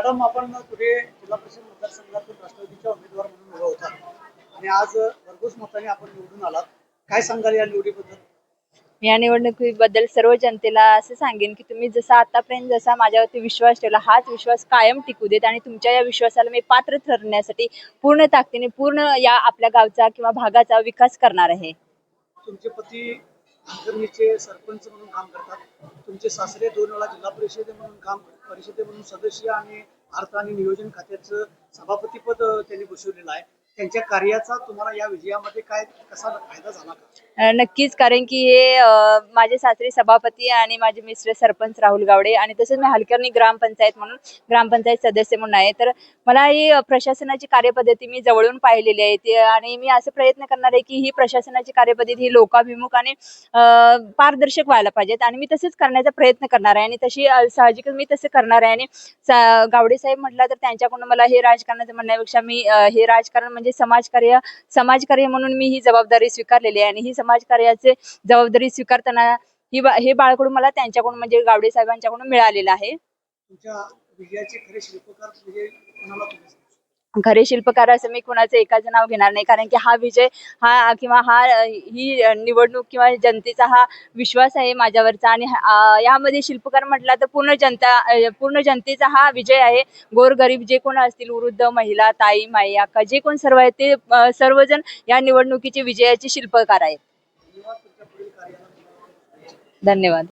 Madam, आपण पुढे जिल्हा परिषद मतदारसंघातून राष्ट्रवादीच्या उमेदवार म्हणून उभा होता आणि आज भरघोस मताने आपण निवडून आलात. काय सांगाल या निवडीबद्दल? या निवडणुकीबद्दल सर्व जनतेला असं सांगेन की तुम्ही जसा आतापर्यंत जसा माझ्यावरती विश्वास ठेवला, हाच विश्वास कायम टिकू देत आणि तुमच्या या विश्वासाला मी पात्र ठरण्यासाठी पूर्ण ताकदीने पूर्ण या आपल्या गावचा किंवा भागाचा विकास करणार आहे. तुमचे पती हंगरणीचे सरपंच म्हणून काम करतात. तुमचे सासरे 2 वेळा जिल्हा परिषदे म्हणून सदस्य आणि अर्थ आणि नियोजन खात्याचं सभापतीपद त्यांनी भूषवलेलं आहे. त्यांच्या कार्याचा तुम्हाला या विजयामध्ये कसा फायदा झाला का? नक्कीच, कारण की हे माझे सासरे सभापती आणि माझे मिस्टर सरपंच राहुल गावडे आणि तसेच मी हलकर्णी ग्रामपंचायत सदस्य म्हणून आहे. तर मला ही प्रशासनाची कार्यपद्धती मी जवळून पाहिलेली आहे आणि मी असे प्रयत्न करणार आहे की ही प्रशासनाची कार्यपद्धती ही लोकाभिमुख आणि पारदर्शक व्हायला पाहिजेत आणि मी तसेच करण्याचा प्रयत्न करणार आहे आणि तशी साहजिकच मी तसं करणार आहे. आणि गावडे साहेब म्हटलं तर त्यांच्याकडून मला हे राजकारणाचं म्हणण्यापेक्षा मी हे राजकारण म्हणजे समाजकार्य म्हणून मी ही जबाबदारी स्वीकारलेली आहे आणि ही समाजकार्याचे जबाबदारी स्वीकारताना हे बाळकडून मला त्यांच्याकडून म्हणजे गावडे साहेबांच्याकडून मिळालेलं आहे. तुमच्या विजयाचे खरे शिल्पकार म्हणजे कोणाला तुम्ही सांगता? खरे शिल्पकार असं मी कुणाचं एकाचं नाव घेणार नाही, कारण की हा विजय ही निवडणूक किंवा जनतेचा हा विश्वास आहे माझ्यावरचा आणि यामध्ये शिल्पकार म्हटला तर पूर्ण जनतेचा हा विजय आहे. गोरगरीब जे कोण असतील, वृद्ध, महिला, ताई, माई, अक्का जे कोण सर्व आहेत ते सर्वजण या निवडणुकीचे विजयाचे शिल्पकार आहेत. धन्यवाद. तुमच्या पुढील कार्याला धन्यवाद.